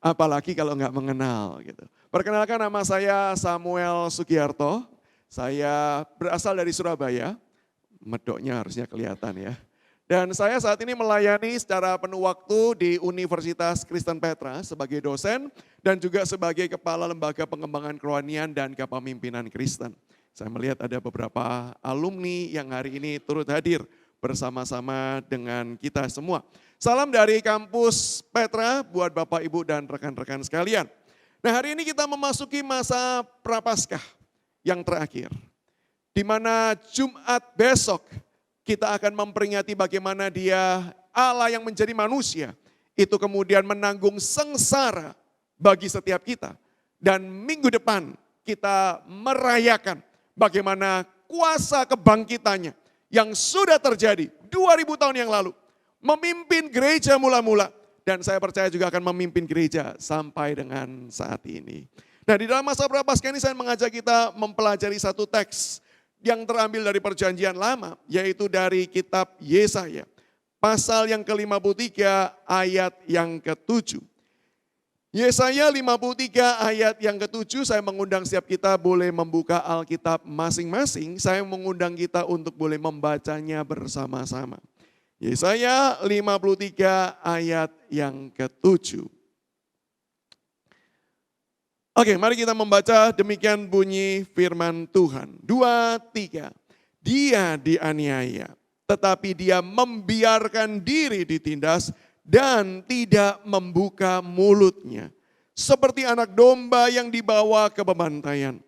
apalagi kalau nggak mengenal gitu. Perkenalkan, nama saya Samuel Sugiarto, saya berasal dari Surabaya, medoknya harusnya kelihatan ya. Dan saya saat ini melayani secara penuh waktu di Universitas Kristen Petra sebagai dosen dan juga sebagai Kepala Lembaga Pengembangan Kerohanian dan Kepemimpinan Kristen. Saya melihat ada beberapa alumni yang hari ini turut hadir bersama-sama dengan kita semua. Salam dari kampus Petra buat Bapak, Ibu, dan rekan-rekan sekalian. Nah, hari ini kita memasuki masa Prapaskah yang terakhir, di mana Jumat besok kita akan memperingati bagaimana Dia, Allah yang menjadi manusia, itu kemudian menanggung sengsara bagi setiap kita. Dan minggu depan kita merayakan bagaimana kuasa kebangkitannya yang sudah terjadi 2000 tahun yang lalu, memimpin gereja mula-mula, dan saya percaya juga akan memimpin gereja sampai dengan saat ini. Nah, di dalam masa Prapaskah ini saya mengajak kita mempelajari satu teks yang terambil dari Perjanjian Lama, yaitu dari kitab Yesaya, pasal yang ke-53 ayat yang ke-7. Yesaya 53 ayat yang ke-7, saya mengundang setiap kita boleh membuka Alkitab masing-masing, saya mengundang kita untuk boleh membacanya bersama-sama. Yesaya 53 ayat yang ke-7. Oke, mari kita membaca, demikian bunyi firman Tuhan. 2, 3. Dia dianiaya, tetapi dia membiarkan diri ditindas dan tidak membuka mulutnya. Seperti anak domba yang dibawa ke pembantaian.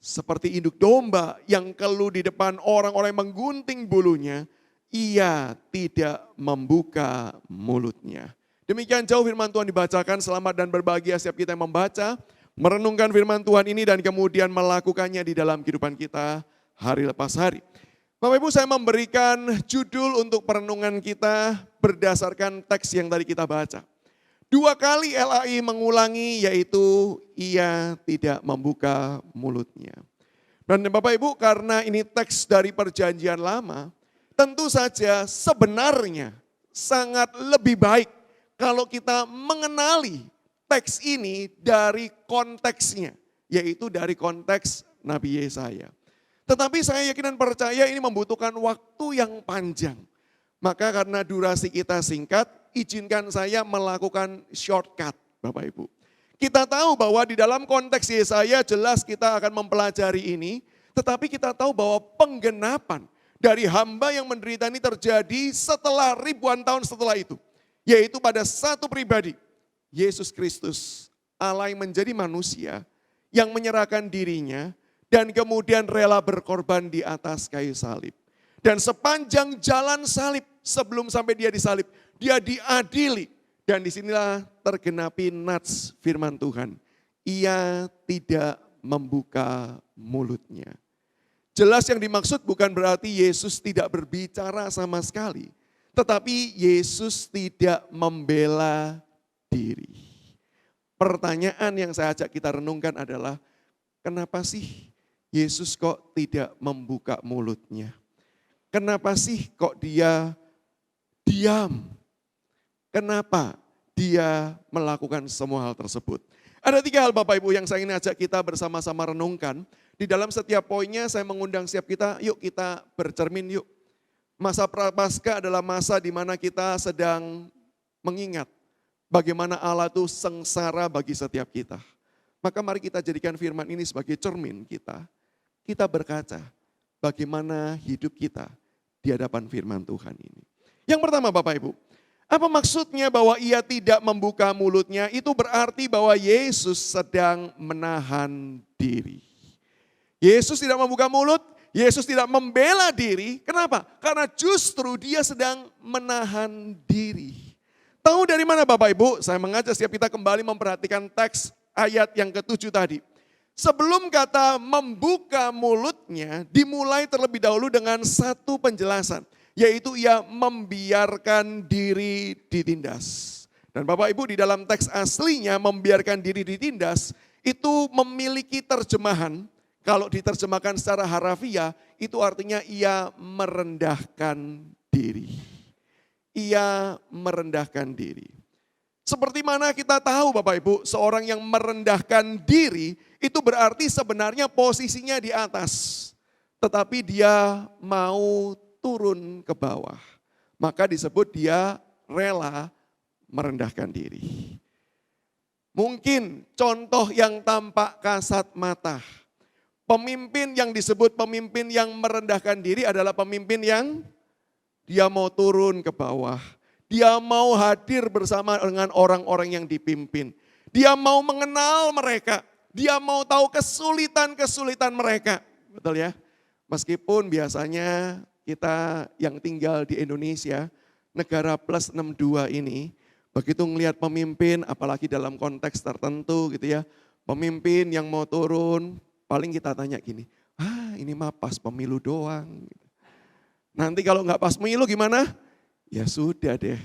Seperti induk domba yang keluh di depan orang-orang yang menggunting bulunya, ia tidak membuka mulutnya. Demikian jauh firman Tuhan dibacakan. Selamat dan berbahagia setiap kita yang membaca, merenungkan firman Tuhan ini dan kemudian melakukannya di dalam kehidupan kita hari lepas hari. Bapak Ibu, saya memberikan judul untuk perenungan kita berdasarkan teks yang tadi kita baca. 2 kali LAI mengulangi, yaitu ia tidak membuka mulutnya. Dan Bapak Ibu, karena ini teks dari Perjanjian Lama, tentu saja sebenarnya sangat lebih baik kalau kita mengenali teks ini dari konteksnya, yaitu dari konteks Nabi Yesaya. Tetapi saya yakin dan percaya ini membutuhkan waktu yang panjang. Maka karena durasi kita singkat, izinkan saya melakukan shortcut, Bapak Ibu. Kita tahu bahwa di dalam konteks Yesaya jelas kita akan mempelajari ini, tetapi kita tahu bahwa penggenapan dari hamba yang menderita ini terjadi setelah ribuan tahun setelah itu. Yaitu pada satu pribadi, Yesus Kristus, Allah yang menjadi manusia, yang menyerahkan dirinya, dan kemudian rela berkorban di atas kayu salib. Dan sepanjang jalan salib, sebelum sampai dia disalib, dia diadili. Dan disinilah tergenapi nats firman Tuhan. Ia tidak membuka mulutnya. Jelas yang dimaksud bukan berarti Yesus tidak berbicara sama sekali. Tetapi Yesus tidak membela diri. Pertanyaan yang saya ajak kita renungkan adalah, kenapa sih Yesus kok tidak membuka mulutnya? Kenapa sih kok dia diam? Kenapa dia melakukan semua hal tersebut? Ada 3 hal Bapak Ibu yang saya ingin ajak kita bersama-sama renungkan. Di dalam setiap poinnya saya mengundang setiap kita, yuk kita bercermin yuk. Masa Prapaskah adalah masa di mana kita sedang mengingat bagaimana Allah itu sengsara bagi setiap kita. Maka mari kita jadikan firman ini sebagai cermin kita. Kita berkaca bagaimana hidup kita di hadapan firman Tuhan ini. Yang pertama Bapak Ibu, apa maksudnya bahwa ia tidak membuka mulutnya? Itu berarti bahwa Yesus sedang menahan diri. Yesus tidak membuka mulut, Yesus tidak membela diri. Kenapa? Karena justru dia sedang menahan diri. Tahu dari mana Bapak Ibu? Saya mengajak setiap kita kembali memperhatikan teks ayat yang ke-7 tadi. Sebelum kata membuka mulutnya, dimulai terlebih dahulu dengan satu penjelasan. Yaitu ia membiarkan diri ditindas. Dan Bapak Ibu di dalam teks aslinya membiarkan diri ditindas, itu memiliki terjemahan. Kalau diterjemahkan secara harafiah, itu artinya ia merendahkan diri. Ia merendahkan diri. Seperti mana kita tahu Bapak Ibu, seorang yang merendahkan diri itu berarti sebenarnya posisinya di atas. Tetapi dia mau turun ke bawah. Maka disebut dia rela merendahkan diri. Mungkin contoh yang tampak kasat mata. Pemimpin yang disebut pemimpin yang merendahkan diri adalah pemimpin yang dia mau turun ke bawah. Dia mau hadir bersama dengan orang-orang yang dipimpin. Dia mau mengenal mereka. Dia mau tahu kesulitan-kesulitan mereka. Betul ya? Meskipun biasanya kita yang tinggal di Indonesia, negara plus 62 ini, begitu ngelihat pemimpin, apalagi dalam konteks tertentu gitu ya, pemimpin yang mau turun, paling kita tanya gini, ini mah pas pemilu doang. Nanti kalau nggak pas pemilu gimana? Ya sudah deh,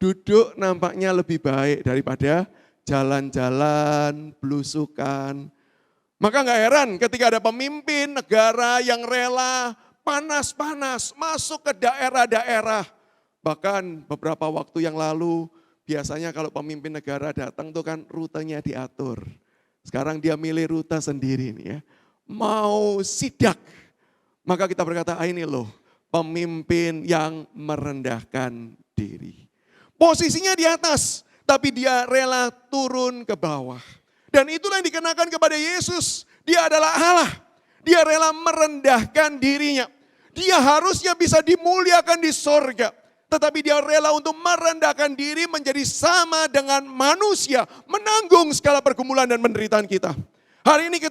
duduk nampaknya lebih baik daripada jalan-jalan, belusukan. Maka nggak heran ketika ada pemimpin negara yang rela panas-panas masuk ke daerah-daerah. Bahkan beberapa waktu yang lalu biasanya kalau pemimpin negara datang tuh kan rutenya diatur. Sekarang dia milih rute sendiri nih ya. Mau sidak. Maka kita berkata, ini loh pemimpin yang merendahkan diri. Posisinya di atas, tapi dia rela turun ke bawah. Dan itulah yang dikenakan kepada Yesus. Dia adalah Allah. Dia rela merendahkan dirinya. Dia harusnya bisa dimuliakan di sorga. Tetapi dia rela untuk merendahkan diri menjadi sama dengan manusia. Menanggung segala pergumulan dan penderitaan kita. Hari ini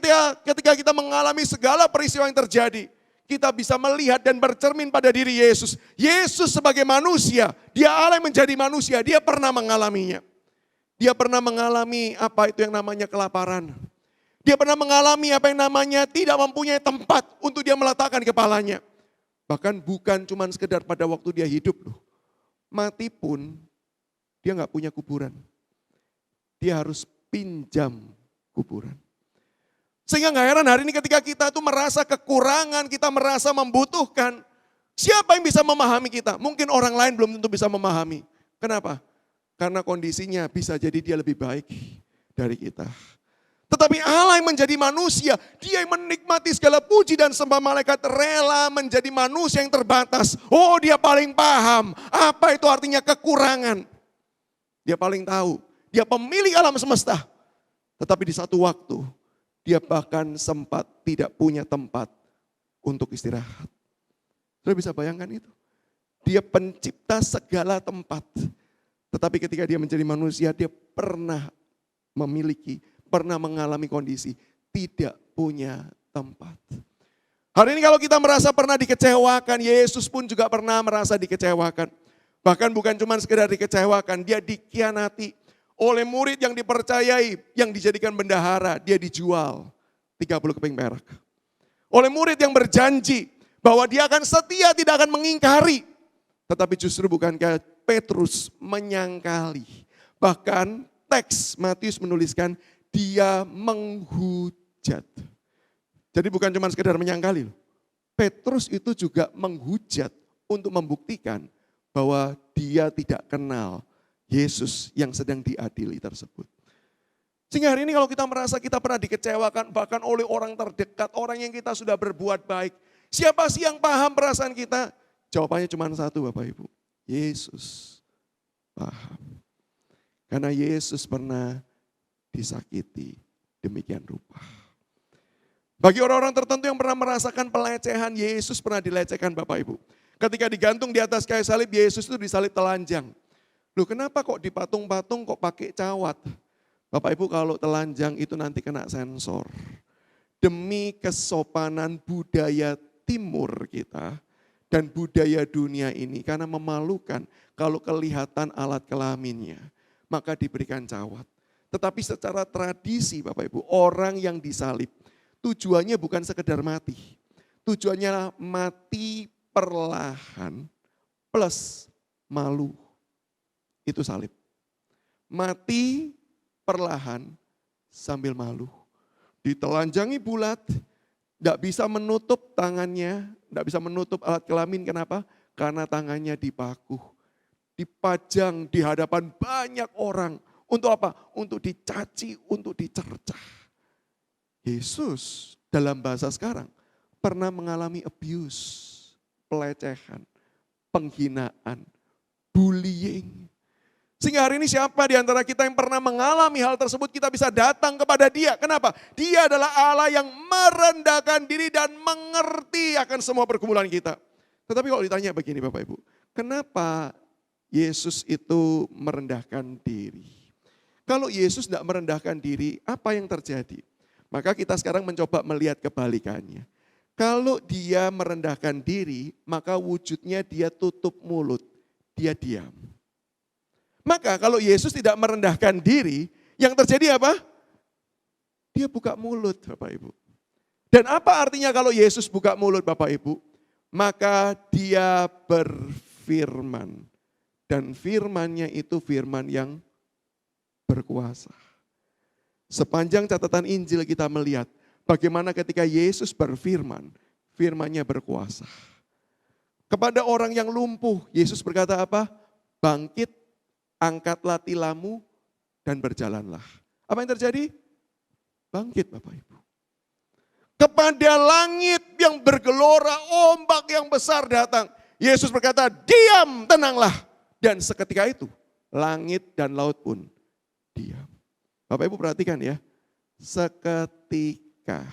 ketika kita mengalami segala peristiwa yang terjadi. Kita bisa melihat dan bercermin pada diri Yesus. Yesus sebagai manusia, dia Allah yang menjadi manusia, dia pernah mengalaminya. Dia pernah mengalami apa itu yang namanya kelaparan. Dia pernah mengalami apa yang namanya tidak mempunyai tempat untuk dia meletakkan kepalanya. Bahkan bukan cuma sekedar pada waktu dia hidup loh. Mati pun dia nggak punya kuburan. Dia harus pinjam kuburan. Sehingga nggak heran hari ini ketika kita tuh merasa kekurangan, kita merasa membutuhkan. Siapa yang bisa memahami kita? Mungkin orang lain belum tentu bisa memahami. Kenapa? Karena kondisinya bisa jadi dia lebih baik dari kita. Tetapi Allah yang menjadi manusia, dia yang menikmati segala puji dan sembah malaikat rela menjadi manusia yang terbatas. Oh, dia paling paham apa itu artinya kekurangan. Dia paling tahu, dia pemilik alam semesta. Tetapi di satu waktu, dia bahkan sempat tidak punya tempat untuk istirahat. Saudara bisa bayangkan itu? Dia pencipta segala tempat. Tetapi ketika dia menjadi manusia, dia pernah pernah mengalami kondisi tidak punya tempat. Hari ini kalau kita merasa pernah dikecewakan, Yesus pun juga pernah merasa dikecewakan. Bahkan bukan cuma sekedar dikecewakan, dia dikhianati oleh murid yang dipercayai, yang dijadikan bendahara, dia dijual 30 keping perak. Oleh murid yang berjanji bahwa dia akan setia, tidak akan mengingkari. Tetapi justru bukankah Petrus menyangkali. Bahkan teks Matius menuliskan dia menghujat. Jadi bukan cuma sekedar menyangkali. Petrus itu juga menghujat untuk membuktikan bahwa dia tidak kenal Yesus yang sedang diadili tersebut. Sehingga hari ini kalau kita merasa kita pernah dikecewakan bahkan oleh orang terdekat, orang yang kita sudah berbuat baik. Siapa sih yang paham perasaan kita? Jawabannya cuma satu Bapak Ibu. Yesus paham. Karena Yesus pernah disakiti demikian rupa. Bagi orang-orang tertentu yang pernah merasakan pelecehan, Yesus pernah dilecehkan Bapak Ibu. Ketika digantung di atas kayu salib, Yesus itu disalib telanjang. Loh kenapa kok di patung-patung kok pakai cawat? Bapak Ibu kalau telanjang itu nanti kena sensor. Demi kesopanan budaya timur kita dan budaya dunia ini karena memalukan kalau kelihatan alat kelaminnya, maka diberikan cawat. Tetapi secara tradisi Bapak Ibu, orang yang disalib tujuannya bukan sekedar mati. Tujuannya mati perlahan plus malu. Itu salib. Mati perlahan sambil malu. Ditelanjangi bulat, tidak bisa menutup tangannya, tidak bisa menutup alat kelamin. Kenapa? Karena tangannya dipaku. dipajang di hadapan banyak orang. Untuk apa? Untuk dicaci, untuk dicercah. Yesus dalam bahasa sekarang pernah mengalami abuse, pelecehan, penghinaan, bullying. Sehingga hari ini siapa di antara kita yang pernah mengalami hal tersebut, kita bisa datang kepada Dia. Kenapa? Dia adalah Allah yang merendahkan diri dan mengerti akan semua pergumulan kita. Tetapi kalau ditanya begini Bapak Ibu, kenapa Yesus itu merendahkan diri? Kalau Yesus tidak merendahkan diri, apa yang terjadi? Maka kita sekarang mencoba melihat kebalikannya. Kalau dia merendahkan diri, maka wujudnya dia tutup mulut, dia diam. Maka kalau Yesus tidak merendahkan diri, yang terjadi apa? Dia buka mulut Bapak Ibu. Dan apa artinya kalau Yesus buka mulut Bapak Ibu? Maka dia berfirman. Dan firman-Nya itu firman yang berkuasa. Sepanjang catatan Injil kita melihat bagaimana ketika Yesus berfirman, firman-Nya berkuasa. Kepada orang yang lumpuh, Yesus berkata apa? Bangkit, angkatlah tilammu, dan berjalanlah. Apa yang terjadi? Bangkit Bapak Ibu. Kepada langit yang bergelora, ombak yang besar datang. Yesus berkata, diam, tenanglah. Dan seketika itu, langit dan laut pun diam. Bapak Ibu perhatikan ya, seketika.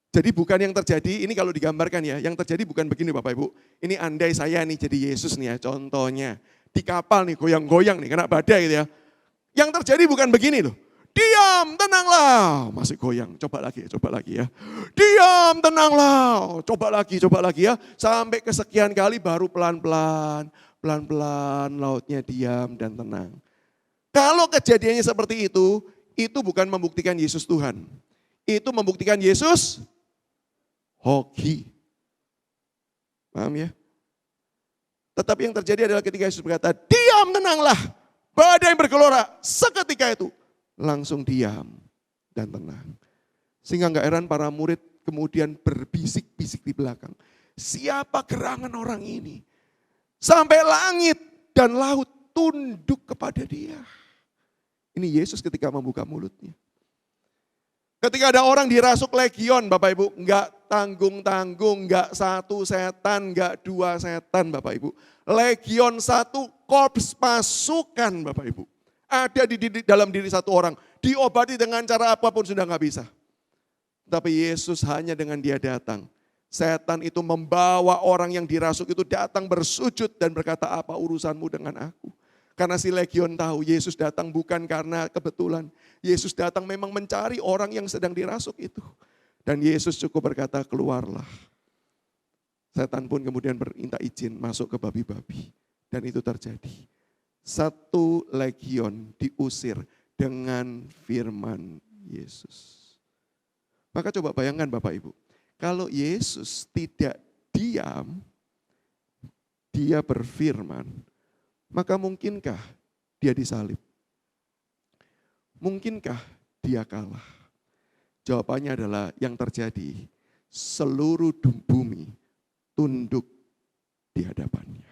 Jadi bukan yang terjadi, ini kalau digambarkan ya, yang terjadi bukan begini Bapak Ibu. Ini andai saya nih jadi Yesus nih ya, contohnya. Di kapal nih, goyang-goyang nih, kena badai gitu ya. Yang terjadi bukan begini loh. Diam, tenanglah. Masih goyang, coba lagi ya. Diam, tenanglah. Coba lagi ya. Sampai kesekian kali baru pelan-pelan lautnya diam dan tenang. Kalau kejadiannya seperti itu bukan membuktikan Yesus Tuhan. Itu membuktikan Yesus hoki. Paham ya? Tetapi yang terjadi adalah ketika Yesus berkata, diam tenanglah. Badai bergelora. Seketika itu langsung diam dan tenang. Sehingga gak heran para murid kemudian berbisik-bisik di belakang. Siapa gerangan orang ini? Sampai langit dan laut tunduk kepada dia. Ini Yesus ketika membuka mulutnya. Ketika ada orang dirasuk legion Bapak Ibu, enggak tanggung-tanggung, enggak satu setan, enggak dua setan Bapak Ibu. Legion satu korps pasukan Bapak Ibu. Ada di dalam diri satu orang, diobati dengan cara apapun sudah enggak bisa. Tapi Yesus hanya dengan dia datang. Setan itu membawa orang yang dirasuk itu datang bersujud dan berkata, apa urusanmu dengan aku? Karena si legion tahu Yesus datang bukan karena kebetulan. Yesus datang memang mencari orang yang sedang dirasuk itu. Dan Yesus cukup berkata keluarlah. Setan pun kemudian minta izin masuk ke babi-babi. Dan itu terjadi. Satu legion diusir dengan firman Yesus. Maka coba bayangkan Bapak Ibu. Kalau Yesus tidak diam, dia berfirman. Maka mungkinkah dia disalib? Mungkinkah dia kalah? Jawabannya adalah yang terjadi, seluruh bumi tunduk di hadapannya.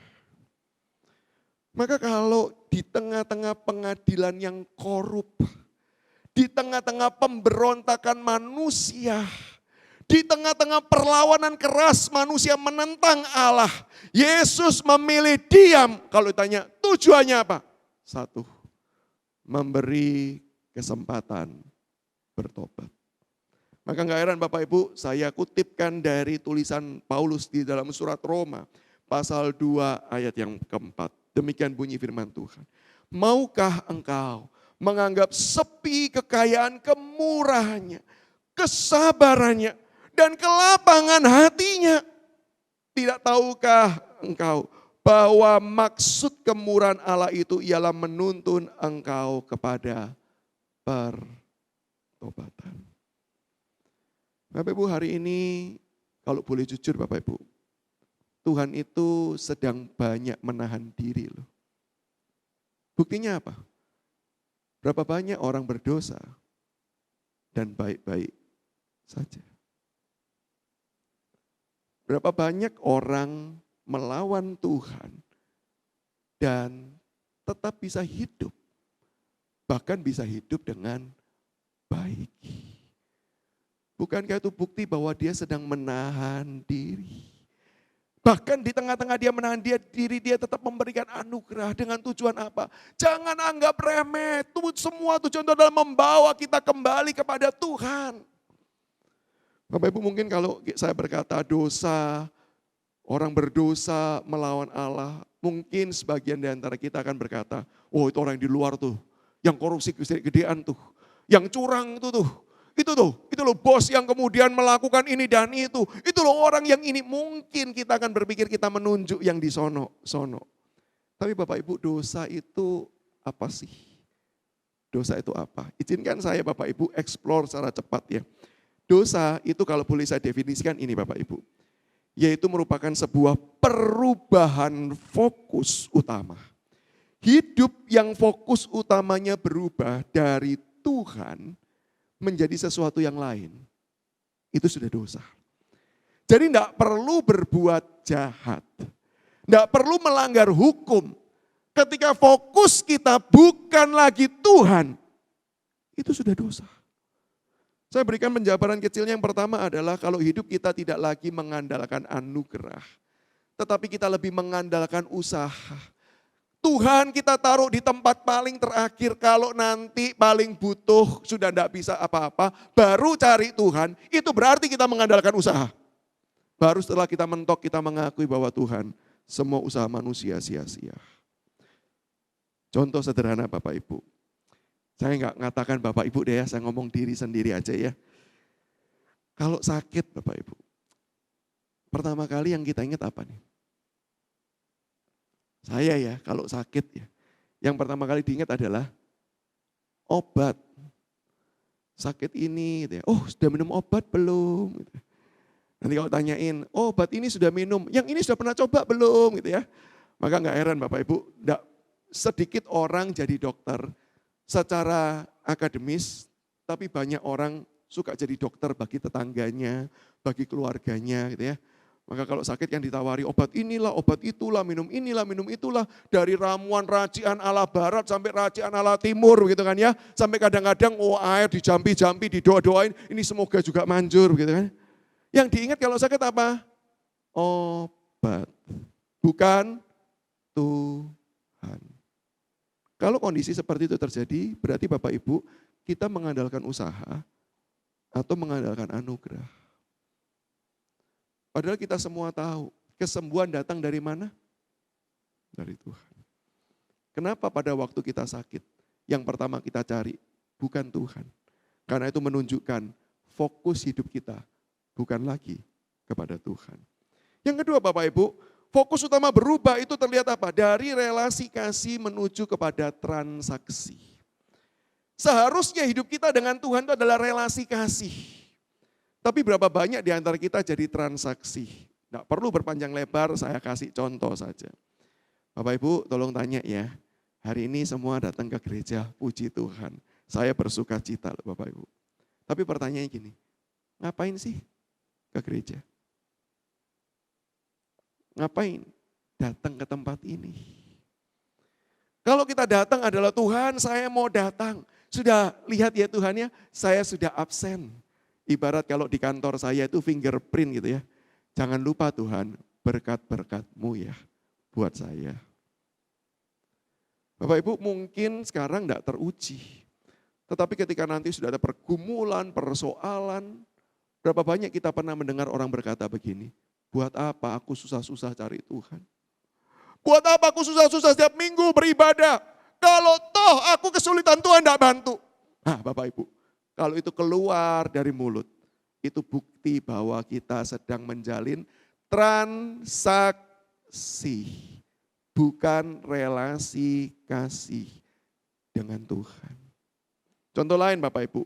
Maka kalau di tengah-tengah pengadilan yang korup, di tengah-tengah pemberontakan manusia, di tengah-tengah perlawanan keras manusia menentang Allah, Yesus memilih diam. Kalau ditanya tujuannya apa? Satu, memberi kesempatan bertobat. Maka gak heran Bapak Ibu, saya kutipkan dari tulisan Paulus di dalam surat Roma, pasal 2 ayat yang keempat. Demikian bunyi firman Tuhan. Maukah engkau menganggap sepi kekayaan kemurahannya, kesabarannya, dan kelapangan hatinya? Tidak tahukah engkau bahwa maksud kemurahan Allah itu ialah menuntun engkau kepada pertobatan. Bapak Ibu, hari ini kalau boleh jujur Bapak Ibu, Tuhan itu sedang banyak menahan diri loh. Buktinya apa? Berapa banyak orang berdosa dan baik-baik saja. Berapa banyak orang melawan Tuhan dan tetap bisa hidup. Bahkan bisa hidup dengan baik. Bukankah itu bukti bahwa dia sedang menahan diri? Bahkan di tengah-tengah dia menahan diri, dia tetap memberikan anugerah dengan tujuan apa? Jangan anggap remeh, semua tujuan itu adalah membawa kita kembali kepada Tuhan. Bapak Ibu mungkin kalau saya berkata dosa, orang berdosa melawan Allah, mungkin sebagian di antara kita akan berkata, oh itu orang yang di luar tuh, yang korupsi gedean tuh, yang curang itu tuh. Itu loh bos yang kemudian melakukan ini dan itu. Itu loh orang yang ini, mungkin kita akan berpikir kita menunjuk yang di sono. Tapi Bapak Ibu, dosa itu apa sih? Dosa itu apa? Izinkan saya Bapak Ibu explore secara cepat ya. Dosa itu kalau boleh saya definisikan ini Bapak Ibu. Yaitu merupakan sebuah perubahan fokus utama. Hidup yang fokus utamanya berubah dari Tuhan menjadi sesuatu yang lain, itu sudah dosa. Jadi tidak perlu berbuat jahat, tidak perlu melanggar hukum. Ketika fokus kita bukan lagi Tuhan, itu sudah dosa. Saya berikan penjabaran kecilnya, yang pertama adalah kalau hidup kita tidak lagi mengandalkan anugerah, tetapi kita lebih mengandalkan usaha. Tuhan kita taruh di tempat paling terakhir, kalau nanti paling butuh sudah tidak bisa apa-apa, baru cari Tuhan, itu berarti kita mengandalkan usaha. Baru setelah kita mentok, kita mengakui bahwa Tuhan, semua usaha manusia sia-sia. Contoh sederhana Bapak Ibu, saya nggak ngatakan Bapak Ibu deh ya, saya ngomong diri sendiri aja ya. Kalau sakit Bapak Ibu, pertama kali yang kita ingat apa nih? Saya ya, kalau sakit ya, yang pertama kali diingat adalah obat. Sakit ini, gitu ya. Oh sudah minum obat belum? Gitu. Nanti kalau tanyain, oh obat ini sudah minum, yang ini sudah pernah coba belum? Gitu ya. Maka nggak heran Bapak Ibu, sedikit orang jadi dokter secara akademis, tapi banyak orang suka jadi dokter bagi tetangganya, bagi keluarganya gitu ya. Maka kalau sakit yang ditawari obat inilah, obat itulah, minum inilah, minum itulah. Dari ramuan racian ala barat sampai racian ala timur gitu kan ya. Sampai kadang-kadang air dijampi-jampi, didoa-doain, ini semoga juga manjur gitu kan. Yang diingat kalau sakit apa? Obat, bukan Tuhan. Kalau kondisi seperti itu terjadi, berarti Bapak Ibu kita mengandalkan usaha atau mengandalkan anugerah. Padahal kita semua tahu, kesembuhan datang dari mana? Dari Tuhan. Kenapa pada waktu kita sakit, yang pertama kita cari bukan Tuhan. Karena itu menunjukkan fokus hidup kita bukan lagi kepada Tuhan. Yang kedua Bapak Ibu, fokus utama berubah itu terlihat apa? Dari relasi kasih menuju kepada transaksi. Seharusnya hidup kita dengan Tuhan itu adalah relasi kasih. Tapi berapa banyak di antara kita jadi transaksi. Tidak perlu berpanjang lebar, saya kasih contoh saja. Bapak Ibu tolong tanya ya, hari ini semua datang ke gereja, puji Tuhan. Saya bersuka cita loh Bapak Ibu. Tapi pertanyaannya gini, ngapain sih ke gereja? Ngapain datang ke tempat ini? Kalau kita datang adalah Tuhan, saya mau datang. Sudah lihat ya Tuhan ya, saya sudah absen. Ibarat kalau di kantor saya itu fingerprint gitu ya. Jangan lupa Tuhan, berkat-berkat-Mu ya buat saya. Bapak Ibu mungkin sekarang tidak teruji. Tetapi ketika nanti sudah ada pergumulan, persoalan, berapa banyak kita pernah mendengar orang berkata begini, buat apa aku susah-susah cari Tuhan? Buat apa aku susah-susah setiap minggu beribadah? Kalau toh aku kesulitan Tuhan tidak bantu. Nah Bapak Ibu, kalau itu keluar dari mulut, itu bukti bahwa kita sedang menjalin transaksi, bukan relasi kasih dengan Tuhan. Contoh lain Bapak Ibu,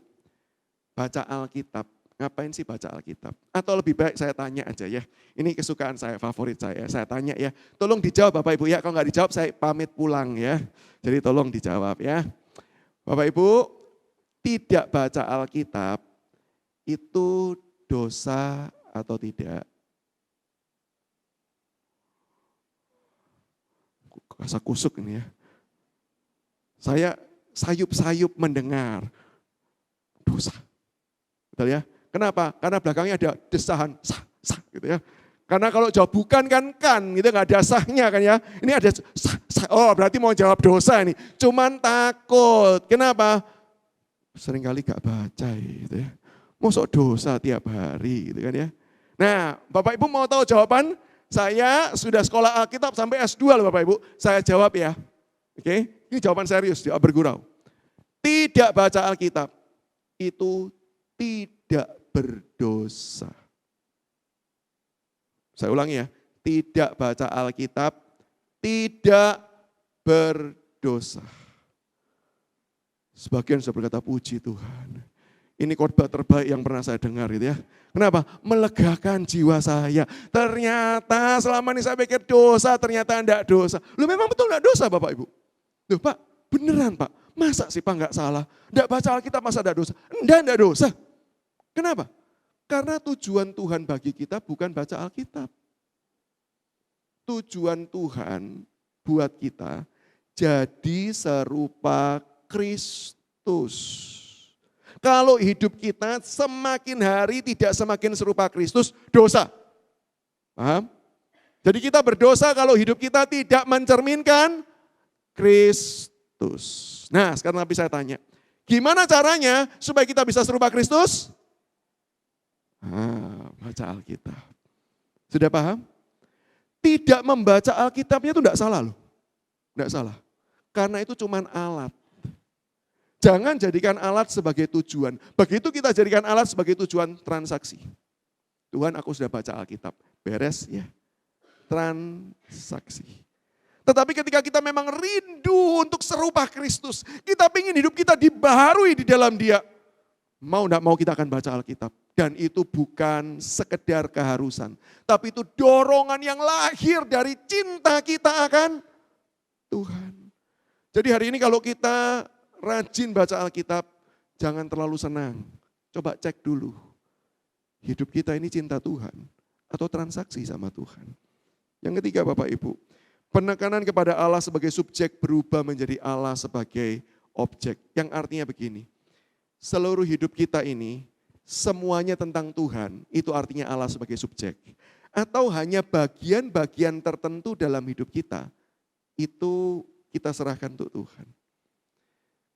baca Alkitab. Ngapain sih baca Alkitab? Atau lebih baik saya tanya aja ya, ini kesukaan saya, favorit saya tanya ya. Tolong dijawab Bapak Ibu ya, kalau nggak dijawab saya pamit pulang ya. Jadi tolong dijawab ya. Bapak Ibu, tidak baca Alkitab itu dosa atau tidak? Rasa kusuk ini ya. Saya sayup-sayup mendengar dosa. Betul ya? Kenapa? Karena belakangnya ada desahan, sah gitu ya. Karena kalau jawab bukan kan gitu, nggak ada sahnya kan ya. Ini ada sah, oh berarti mau jawab dosa ini. Cuman takut. Kenapa? Seringkali gak baca gitu ya. Mosok dosa tiap hari gitu kan ya. Nah Bapak Ibu mau tahu jawaban? Saya sudah sekolah Alkitab sampai S2 loh Bapak Ibu. Saya jawab ya. Oke, ini jawaban serius, tidak bergurau. Tidak baca Alkitab itu tidak berdosa. Saya ulangi ya, tidak baca Alkitab tidak berdosa. Sebagian sudah berkata puji Tuhan. Ini khotbah terbaik yang pernah saya dengar gitu ya. Kenapa? Melegakan jiwa saya. Ternyata selama ini saya pikir dosa, ternyata enggak dosa. Lu memang betul enggak dosa Bapak Ibu? Loh Pak, beneran Pak. Masa sih Pak enggak salah? Enggak baca Alkitab masa enggak dosa? Enggak dosa. Kenapa? Karena tujuan Tuhan bagi kita bukan baca Alkitab. Tujuan Tuhan buat kita jadi serupa Kristus. Kalau hidup kita semakin hari tidak semakin serupa Kristus, dosa. Paham? Jadi kita berdosa kalau hidup kita tidak mencerminkan Kristus. Nah sekarang tapi saya tanya, gimana caranya supaya kita bisa serupa Kristus? Baca Alkitab. Sudah paham? Tidak membaca Alkitabnya itu tidak salah loh. Tidak salah. Karena itu cuma alat. Jangan jadikan alat sebagai tujuan. Begitu kita jadikan alat sebagai tujuan transaksi. Tuhan aku sudah baca Alkitab. Beres ya. Transaksi. Tetapi ketika kita memang rindu untuk serupa Kristus. Kita ingin hidup kita dibaharui di dalam Dia. Mau tidak mau kita akan baca Alkitab. Dan itu bukan sekedar keharusan. Tapi itu dorongan yang lahir dari cinta kita akan Tuhan. Jadi hari ini kalau kita rajin baca Alkitab, jangan terlalu senang. Coba cek dulu. Hidup kita ini cinta Tuhan atau transaksi sama Tuhan. Yang ketiga Bapak Ibu, penekanan kepada Allah sebagai subjek berubah menjadi Allah sebagai objek. Yang artinya begini, seluruh hidup kita ini semuanya tentang Tuhan, itu artinya Allah sebagai subjek. Atau hanya bagian-bagian tertentu dalam hidup kita, itu kita serahkan untuk Tuhan.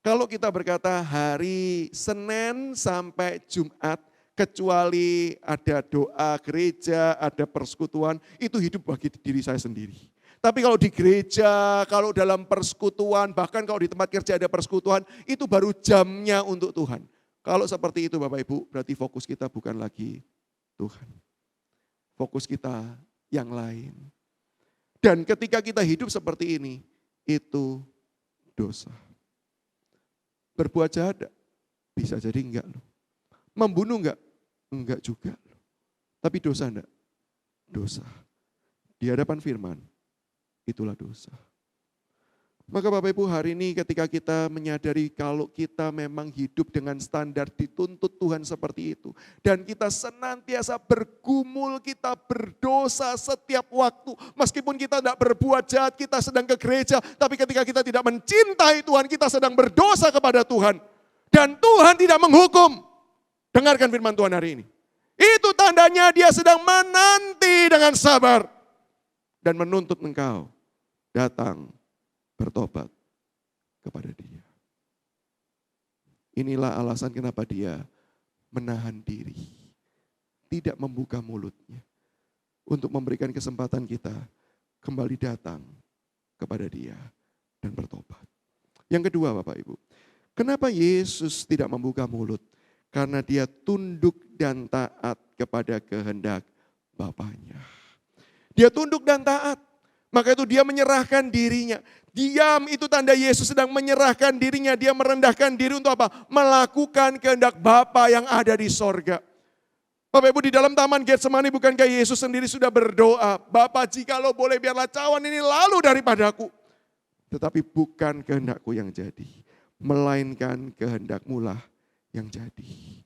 Kalau kita berkata hari Senin sampai Jumat, kecuali ada doa gereja, ada persekutuan, itu hidup bagi diri saya sendiri. Tapi kalau di gereja, kalau dalam persekutuan, bahkan kalau di tempat kerja ada persekutuan, itu baru jamnya untuk Tuhan. Kalau seperti itu Bapak Ibu, berarti fokus kita bukan lagi Tuhan. Fokus kita yang lain. Dan ketika kita hidup seperti ini, itu dosa. Berbuat jahat bisa jadi enggak loh. Membunuh enggak? Enggak juga loh. Tapi dosa enggak? Dosa. Di hadapan firman, itulah dosa. Maka Bapak Ibu hari ini ketika kita menyadari kalau kita memang hidup dengan standar dituntut Tuhan seperti itu. Dan kita senantiasa bergumul, kita berdosa setiap waktu. Meskipun kita tidak berbuat jahat, kita sedang ke gereja. Tapi ketika kita tidak mencintai Tuhan, kita sedang berdosa kepada Tuhan. Dan Tuhan tidak menghukum. Dengarkan firman Tuhan hari ini. Itu tandanya Dia sedang menanti dengan sabar. Dan menuntut engkau datang bertobat kepada Dia. Inilah alasan kenapa Dia menahan diri. Tidak membuka mulutnya. Untuk memberikan kesempatan kita kembali datang kepada Dia dan bertobat. Yang kedua Bapak Ibu, kenapa Yesus tidak membuka mulut? Karena Dia tunduk dan taat kepada kehendak Bapaknya. Dia tunduk dan taat. Maka itu Dia menyerahkan dirinya. Diam itu tanda Yesus sedang menyerahkan dirinya. Dia merendahkan diri untuk apa? Melakukan kehendak Bapa yang ada di sorga. Bapak Ibu di dalam taman Getsemani bukankah Yesus sendiri sudah berdoa. Bapa jikalau boleh biarlah cawan ini lalu daripadaku. Tetapi bukan kehendakku yang jadi. Melainkan kehendakmu lah yang jadi.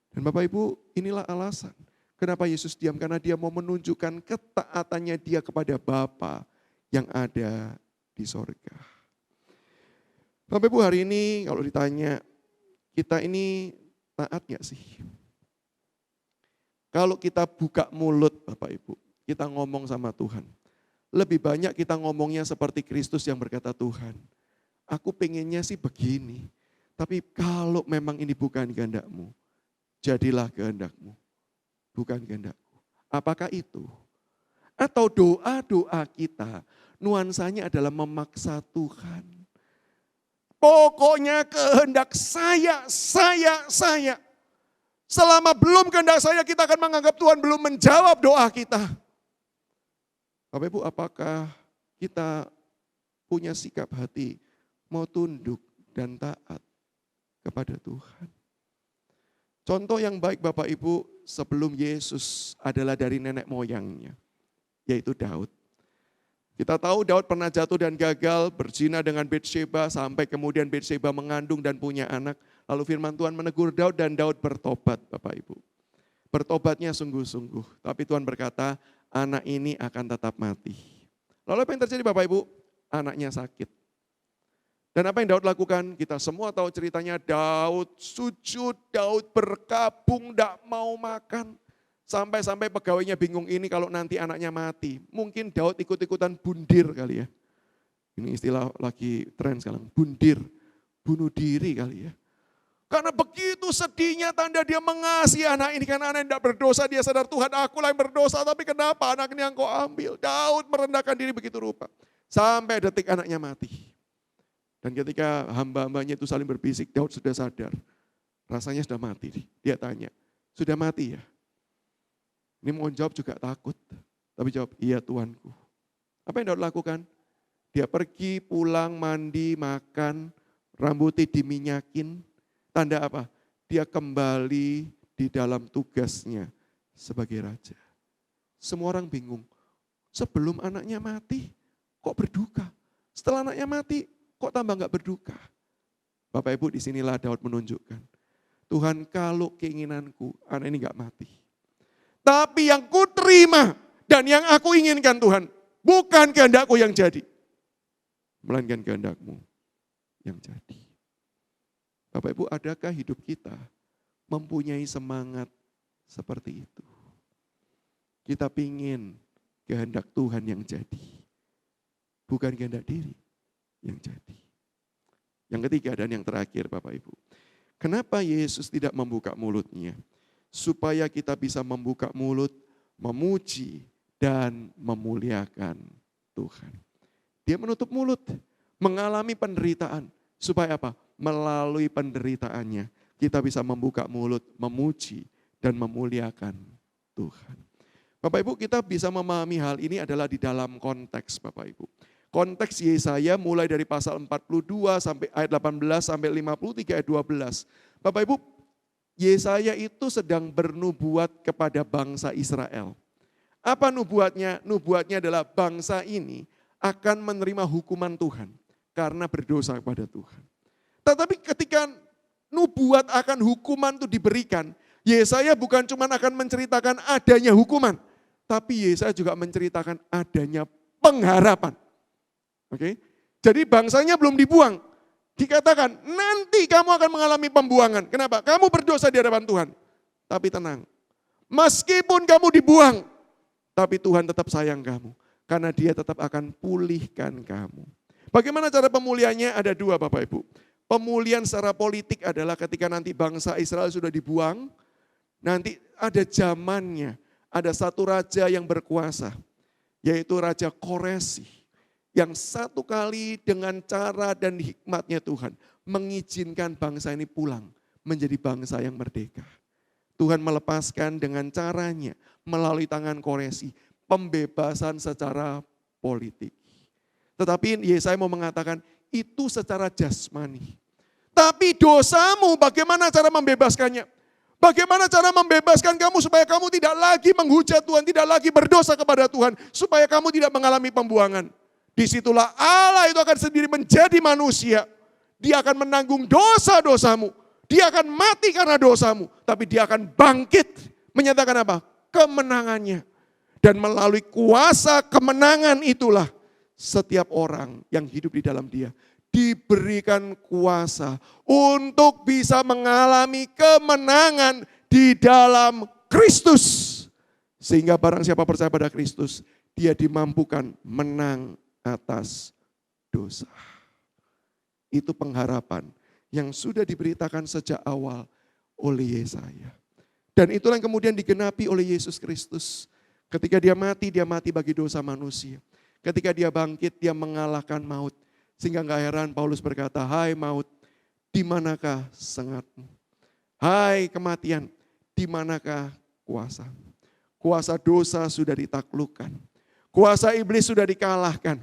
Dan Bapak Ibu inilah alasan. Kenapa Yesus diam? Karena Dia mau menunjukkan ketaatannya Dia kepada Bapa yang ada di sorga. Bapak Ibu, hari ini kalau ditanya, kita ini taat gak sih? Kalau kita buka mulut Bapak Ibu, kita ngomong sama Tuhan. Lebih banyak kita ngomongnya seperti Kristus yang berkata, Tuhan, aku pengennya sih begini. Tapi kalau memang ini bukan kehendak-Mu, jadilah kehendak-Mu, bukan kehendak-Ku. Apakah itu? Atau doa-doa kita, nuansanya adalah memaksa Tuhan. Pokoknya kehendak saya. Selama belum kehendak saya, kita akan menganggap Tuhan belum menjawab doa kita. Bapak Ibu, apakah kita punya sikap hati mau tunduk dan taat kepada Tuhan? Contoh yang baik Bapak Ibu sebelum Yesus adalah dari nenek moyangnya, yaitu Daud. Kita tahu Daud pernah jatuh dan gagal, berzina dengan Batsheba, sampai kemudian Batsheba mengandung dan punya anak. Lalu firman Tuhan menegur Daud dan Daud bertobat Bapak Ibu. Bertobatnya sungguh-sungguh, tapi Tuhan berkata, anak ini akan tetap mati. Lalu apa yang terjadi Bapak Ibu? Anaknya sakit. Dan apa yang Daud lakukan? Kita semua tahu ceritanya, Daud sujud, Daud berkabung, tidak mau makan. Sampai-sampai pegawainya bingung, ini kalau nanti anaknya mati. Mungkin Daud ikut-ikutan bundir kali ya. Ini istilah lagi tren sekarang, bundir, bunuh diri kali ya. Karena begitu sedihnya tanda dia mengasihi anak ini, karena anak yang tidak berdosa, dia sadar Tuhan akulah yang berdosa, tapi kenapa anak ini yang kau ambil? Daud merendahkan diri begitu rupa. Sampai detik anaknya mati. Dan ketika hamba-hambanya itu saling berbisik, Daud sudah sadar. Rasanya sudah mati. Dia tanya, sudah mati ya? Ini mau jawab juga takut. Tapi jawab, iya Tuanku. Apa yang Daud lakukan? Dia pergi, pulang, mandi, makan, rambutnya diminyakin. Tanda apa? Dia kembali di dalam tugasnya sebagai raja. Semua orang bingung. Sebelum anaknya mati, kok berduka? Setelah anaknya mati, kok tambah gak berduka? Bapak Ibu, disinilah Daud menunjukkan. Tuhan, kalau keinginanku, anak ini gak mati. Tapi yang ku terima dan yang aku inginkan Tuhan, bukan kehendakku yang jadi, melainkan kehendak-Mu yang jadi. Bapak Ibu, adakah hidup kita mempunyai semangat seperti itu? Kita pingin kehendak Tuhan yang jadi, bukan kehendak diri yang jadi. Yang ketiga dan yang terakhir Bapak Ibu, kenapa Yesus tidak membuka mulutnya? Supaya kita bisa membuka mulut, memuji dan memuliakan Tuhan. Dia menutup mulut, mengalami penderitaan. Supaya apa? Melalui penderitaannya kita bisa membuka mulut, memuji dan memuliakan Tuhan. Bapak Ibu, kita bisa memahami hal ini adalah di dalam konteks Bapak Ibu. Konteks Yesaya mulai dari pasal 42 sampai ayat 18 sampai 53 ayat 12. Bapak Ibu, Yesaya itu sedang bernubuat kepada bangsa Israel. Apa nubuatnya? Nubuatnya adalah bangsa ini akan menerima hukuman Tuhan karena berdosa kepada Tuhan. Tetapi ketika nubuat akan hukuman itu diberikan, Yesaya bukan cuma akan menceritakan adanya hukuman, tapi Yesaya juga menceritakan adanya pengharapan. Oke? Jadi bangsanya belum dibuang. Dikatakan nanti kamu akan mengalami pembuangan. Kenapa? Kamu berdosa di hadapan Tuhan. Tapi tenang. Meskipun kamu dibuang, tapi Tuhan tetap sayang kamu. Karena Dia tetap akan pulihkan kamu. Bagaimana cara pemulihannya? Ada dua Bapak Ibu. Pemulihan secara politik adalah ketika nanti bangsa Israel sudah dibuang, nanti ada zamannya, ada satu raja yang berkuasa, yaitu Raja Koresi, yang satu kali dengan cara dan hikmatnya Tuhan mengizinkan bangsa ini pulang menjadi bangsa yang merdeka. Tuhan melepaskan dengan caranya melalui tangan Koresi, pembebasan secara politik. Tetapi Yesaya mau mengatakan, itu secara jasmani. Tapi dosamu bagaimana cara membebaskannya? Bagaimana cara membebaskan kamu supaya kamu tidak lagi menghujat Tuhan, tidak lagi berdosa kepada Tuhan, supaya kamu tidak mengalami pembuangan. Disitulah Allah itu akan sendiri menjadi manusia. Dia akan menanggung dosa-dosamu. Dia akan mati karena dosamu. Tapi dia akan bangkit. Menyatakan apa? Kemenangannya. Dan melalui kuasa kemenangan itulah setiap orang yang hidup di dalam dia diberikan kuasa untuk bisa mengalami kemenangan di dalam Kristus. Sehingga barang siapa percaya pada Kristus, dia dimampukan menang atas dosa. Itu pengharapan yang sudah diberitakan sejak awal oleh Yesaya. Dan itulah yang kemudian digenapi oleh Yesus Kristus. Ketika dia mati bagi dosa manusia. Ketika dia bangkit, dia mengalahkan maut. Sehingga gak heran Paulus berkata, hai maut, di manakah sengatmu? Hai kematian, di manakah kuasamu? Kuasa dosa sudah ditaklukkan. Kuasa iblis sudah dikalahkan.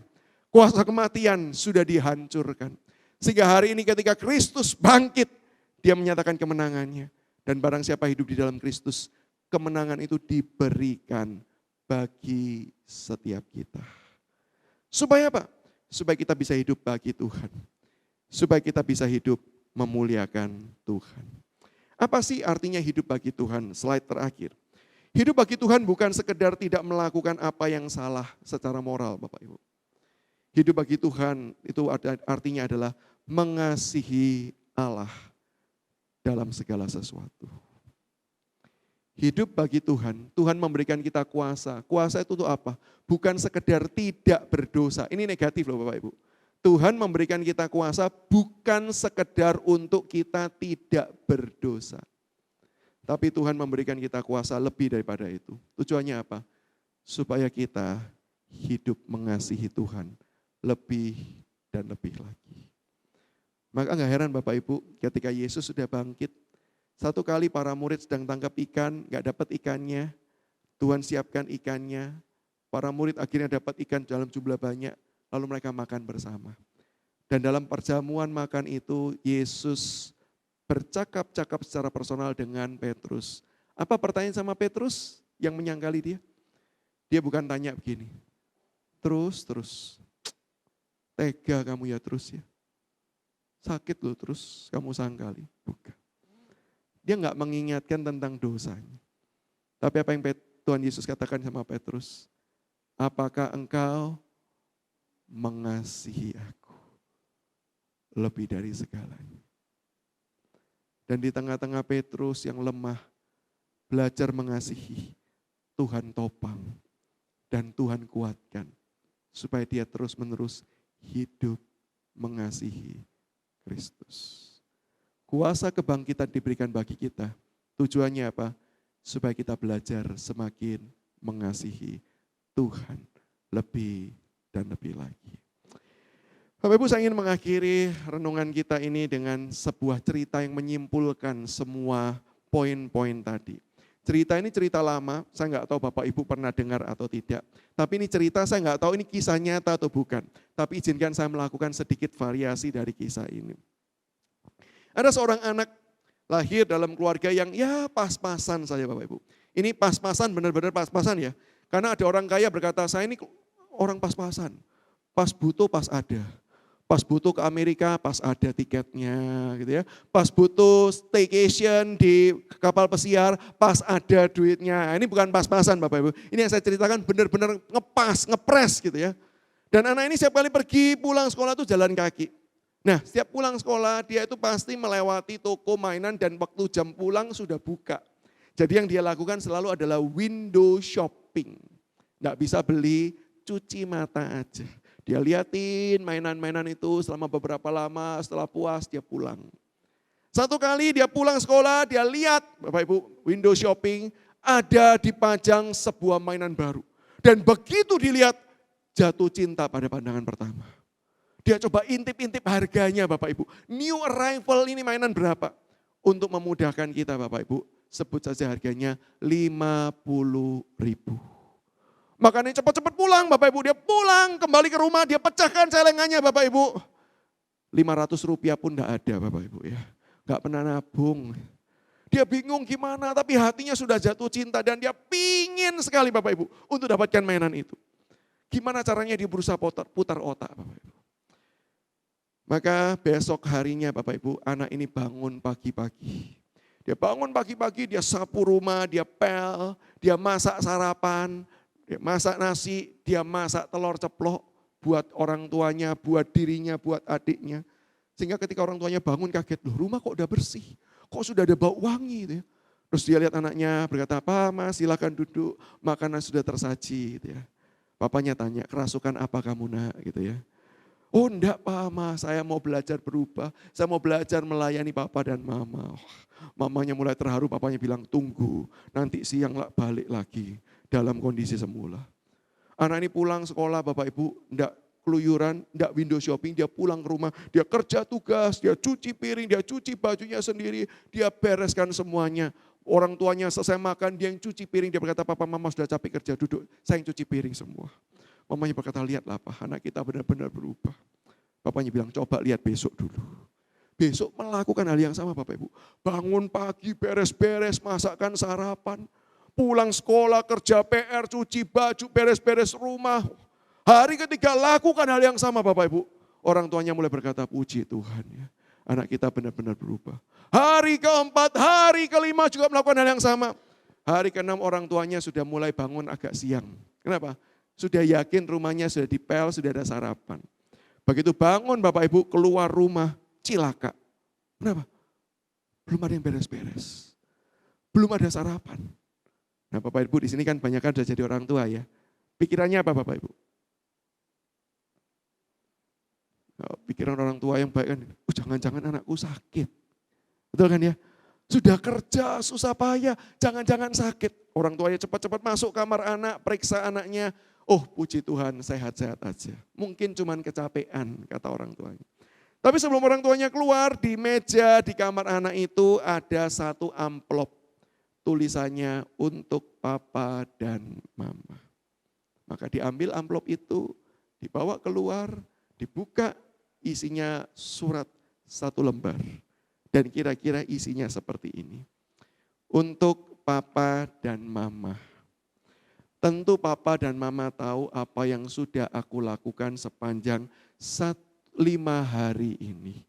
Kuasa kematian sudah dihancurkan. Sehingga hari ini ketika Kristus bangkit, dia menyatakan kemenangannya. Dan barang siapa hidup di dalam Kristus, kemenangan itu diberikan bagi setiap kita. Supaya apa? Supaya kita bisa hidup bagi Tuhan. Supaya kita bisa hidup memuliakan Tuhan. Apa sih artinya hidup bagi Tuhan? Slide terakhir. Hidup bagi Tuhan bukan sekedar tidak melakukan apa yang salah secara moral, Bapak Ibu. Hidup bagi Tuhan itu artinya adalah mengasihi Allah dalam segala sesuatu. Hidup bagi Tuhan, Tuhan memberikan kita kuasa. Kuasa itu untuk apa? Bukan sekedar tidak berdosa. Ini negatif loh Bapak Ibu. Tuhan memberikan kita kuasa bukan sekedar untuk kita tidak berdosa. Tapi Tuhan memberikan kita kuasa lebih daripada itu. Tujuannya apa? Supaya kita hidup mengasihi Tuhan lebih dan lebih lagi. Maka gak heran Bapak Ibu ketika Yesus sudah bangkit, satu kali para murid sedang tangkap ikan, gak dapat ikannya, Tuhan siapkan ikannya, para murid akhirnya dapat ikan dalam jumlah banyak, lalu mereka makan bersama. Dan dalam perjamuan makan itu Yesus bercakap-cakap secara personal dengan Petrus. Apa pertanyaan sama Petrus yang menyangkali dia? Dia bukan tanya begini, terus, tega kamu ya terus ya. Sakit loh terus kamu sangkali. Bukan. Dia enggak mengingatkan tentang dosanya. Tapi apa yang Tuhan Yesus katakan sama Petrus? Apakah engkau mengasihi aku lebih dari segalanya? Dan di tengah-tengah Petrus yang lemah, belajar mengasihi, Tuhan topang dan Tuhan kuatkan. Supaya dia terus-menerus hidup mengasihi Kristus. Kuasa kebangkitan diberikan bagi kita. Tujuannya apa? Supaya kita belajar semakin mengasihi Tuhan lebih dan lebih lagi. Bapak Ibu, saya ingin mengakhiri renungan kita ini dengan sebuah cerita yang menyimpulkan semua poin-poin tadi. Cerita ini cerita lama, saya nggak tahu Bapak Ibu pernah dengar atau tidak. Tapi ini cerita saya nggak tahu ini kisah nyata atau bukan. Tapi izinkan saya melakukan sedikit variasi dari kisah ini. Ada seorang anak lahir dalam keluarga yang ya pas-pasan saja Bapak Ibu. Ini pas-pasan, benar-benar pas-pasan ya. Karena ada orang kaya berkata, saya ini orang pas-pasan. Pas butuh, pas ada. Pas butuh ke Amerika, pas ada tiketnya gitu ya. Pas butuh staycation di kapal pesiar, pas ada duitnya. Ini bukan pas-pasan Bapak Ibu. Ini yang saya ceritakan benar-benar ngepas, ngepres gitu ya. Dan anak ini setiap kali pergi pulang sekolah itu jalan kaki. Nah setiap pulang sekolah dia itu pasti melewati toko mainan dan waktu jam pulang sudah buka. Jadi yang dia lakukan selalu adalah window shopping. Nggak bisa beli, cuci mata aja. Dia liatin mainan-mainan itu selama beberapa lama, setelah puas dia pulang. Satu kali dia pulang sekolah, dia lihat Bapak Ibu window shopping ada dipajang sebuah mainan baru. Dan begitu dilihat jatuh cinta pada pandangan pertama. Dia coba intip-intip harganya Bapak Ibu. New arrival ini mainan berapa? Untuk memudahkan kita Bapak Ibu, sebut saja harganya 50.000. Makanya cepat-cepat pulang Bapak Ibu, dia pulang kembali ke rumah, dia pecahkan celengannya Bapak Ibu. 500 rupiah pun enggak ada Bapak Ibu ya, enggak pernah nabung. Dia bingung gimana tapi hatinya sudah jatuh cinta dan dia pingin sekali Bapak Ibu untuk dapatkan mainan itu. Gimana caranya dia berusaha putar otak Bapak Ibu. Maka besok harinya Bapak Ibu anak ini bangun pagi-pagi. Dia bangun pagi-pagi, dia sapu rumah, dia pel, dia masak sarapan, dia masak nasi, dia masak telur ceplok, buat orang tuanya, buat dirinya, buat adiknya. Sehingga ketika orang tuanya bangun kaget, loh rumah kok udah bersih, kok sudah ada bau wangi gitu ya. Terus dia lihat anaknya berkata, "Pak, Mas silakan duduk, makanan sudah tersaji." Gitu ya. Papanya tanya, "Kerasukan apa kamu nak?" Gitu ya. "Oh enggak Pak, Mas, saya mau belajar berubah, saya mau belajar melayani Papa dan Mama." Wah, mamanya mulai terharu, papanya bilang, "Tunggu, nanti siang balik lagi dalam kondisi semula." Anak ini pulang sekolah Bapak Ibu, enggak keluyuran, enggak window shopping, dia pulang ke rumah, dia kerja tugas, dia cuci piring, dia cuci bajunya sendiri, dia bereskan semuanya. Orang tuanya selesai makan, dia yang cuci piring, dia berkata, "Papa Mama sudah capek kerja, duduk, saya yang cuci piring semua." Mamanya berkata, "Lihatlah Pak, anak kita benar-benar berubah." Papanya bilang, "Coba lihat besok dulu." Besok melakukan hal yang sama Bapak Ibu. Bangun pagi, beres-beres, masakan sarapan. Pulang sekolah, kerja PR, cuci baju, beres-beres rumah. Hari ketiga lakukan hal yang sama Bapak Ibu. Orang tuanya mulai berkata, "Puji Tuhan ya, anak kita benar-benar berubah." Hari keempat, hari kelima juga melakukan hal yang sama. Hari keenam orang tuanya sudah mulai bangun agak siang. Kenapa? Sudah yakin rumahnya sudah dipel, sudah ada sarapan. Begitu bangun Bapak Ibu keluar rumah, cilaka. Kenapa? Belum ada yang beres-beres. Belum ada sarapan. Nah Bapak Ibu di sini kan banyak kan sudah jadi orang tua ya. Pikirannya apa Bapak Ibu? Pikiran orang tua yang baik kan, jangan-jangan anakku sakit. Betul kan ya? Sudah kerja, susah payah, jangan-jangan sakit. Orang tuanya cepat-cepat masuk kamar anak, periksa anaknya. Oh puji Tuhan sehat-sehat aja. Mungkin cuman kecapean kata orang tuanya. Tapi sebelum orang tuanya keluar, di meja di kamar anak itu ada satu amplop. Tulisannya untuk Papa dan Mama. Maka diambil amplop itu, dibawa keluar, dibuka, isinya surat satu lembar. Dan kira-kira isinya seperti ini. Untuk Papa dan Mama. Tentu Papa dan Mama tahu apa yang sudah aku lakukan sepanjang 5 hari ini.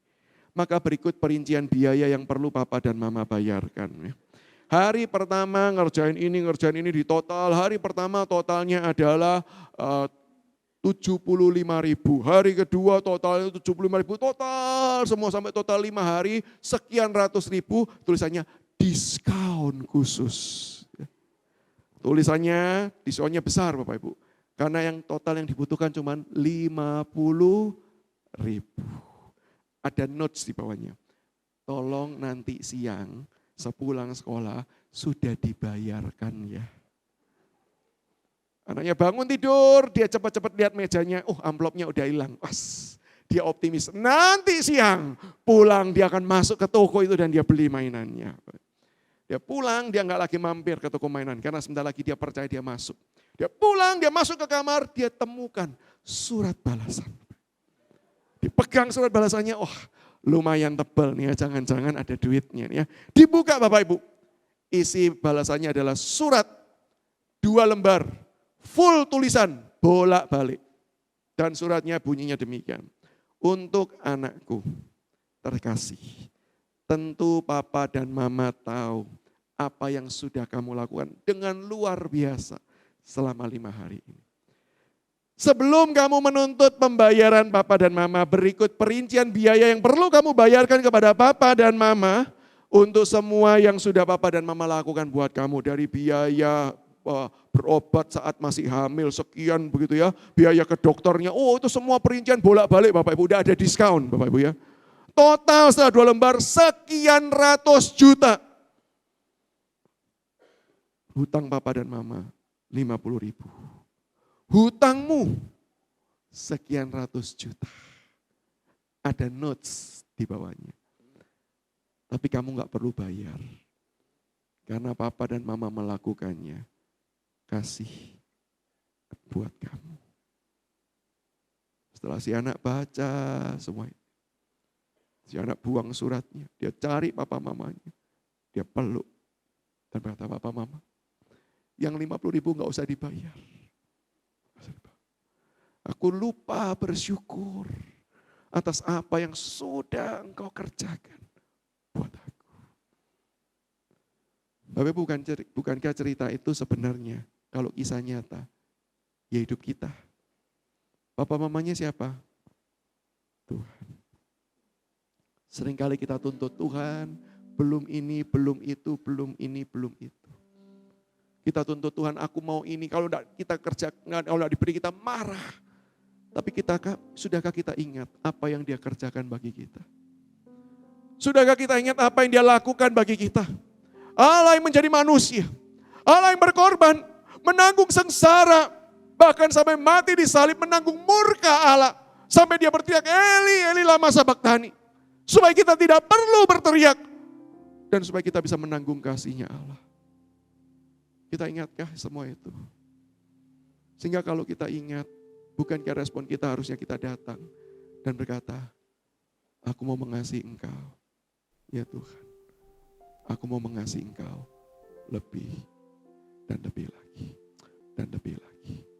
Maka berikut perincian biaya yang perlu Papa dan Mama bayarkan. Hari pertama ngerjain ini di total. Hari pertama totalnya adalah 75.000. Hari kedua totalnya 75.000. Total semua sampai total 5 hari sekian ratus ribu. Tulisannya diskon khusus. Tulisannya, diskonnya besar Bapak Ibu. Karena yang total yang dibutuhkan cuma 50.000. Ada notes di bawahnya. Tolong nanti siang sepulang sekolah sudah dibayarkan ya. Anaknya bangun tidur, dia cepat-cepat lihat mejanya, amplopnya udah hilang. Dia optimis, nanti siang pulang dia akan masuk ke toko itu dan dia beli mainannya. Dia pulang, dia nggak lagi mampir ke toko mainan, karena sebentar lagi dia percaya dia masuk. Dia pulang, dia masuk ke kamar, dia temukan surat balasan. Dipegang surat balasannya, lumayan tebal nih ya, jangan-jangan ada duitnya nih ya. Dibuka Bapak Ibu, isi balasannya adalah surat 2 lembar, full tulisan, bolak-balik. Dan suratnya bunyinya demikian, untuk anakku terkasih, tentu Papa dan Mama tahu apa yang sudah kamu lakukan dengan luar biasa selama 5 hari ini. Sebelum kamu menuntut pembayaran Papa dan Mama, berikut perincian biaya yang perlu kamu bayarkan kepada Papa dan Mama untuk semua yang sudah Papa dan Mama lakukan buat kamu. Dari biaya berobat saat masih hamil sekian begitu ya, biaya ke dokternya, itu semua perincian bolak-balik Bapak Ibu, udah ada diskon Bapak Ibu ya. Total setelah 2 lembar sekian ratus juta. Hutang Papa dan Mama 50.000. Hutangmu sekian ratus juta. Ada notes di bawahnya. Tapi kamu gak perlu bayar. Karena Papa dan Mama melakukannya. Kasih buat kamu. Setelah si anak baca semua itu. Si anak buang suratnya. Dia cari Papa Mamanya. Dia peluk. Dan berkata, Papa Mama, yang 50.000 gak usah dibayar. Aku lupa bersyukur atas apa yang sudah engkau kerjakan buat aku. Bapak bukankah cerita itu sebenarnya kalau kisah nyata, ya hidup kita. Papa mamanya siapa? Tuhan. Seringkali kita tuntut Tuhan, belum ini, belum itu, belum ini, belum itu. Kita tuntut Tuhan, aku mau ini, kalau tidak kita kerja, kalau tidak diberi kita marah. Tapi sudahkah kita ingat apa yang Dia kerjakan bagi kita? Sudahkah kita ingat apa yang Dia lakukan bagi kita? Allah yang menjadi manusia, Allah yang berkorban, menanggung sengsara, bahkan sampai mati di salib menanggung murka Allah. Sampai Dia berteriak, Eli, Eli lama sabachthani. Supaya kita tidak perlu berteriak. Dan supaya kita bisa menanggung kasih-Nya Allah. Kita ingatkah semua itu? Sehingga kalau kita ingat, bukankah respon kita harusnya kita datang dan berkata, aku mau mengasihi Engkau. Ya Tuhan, aku mau mengasihi Engkau lebih dan lebih lagi dan lebih lagi.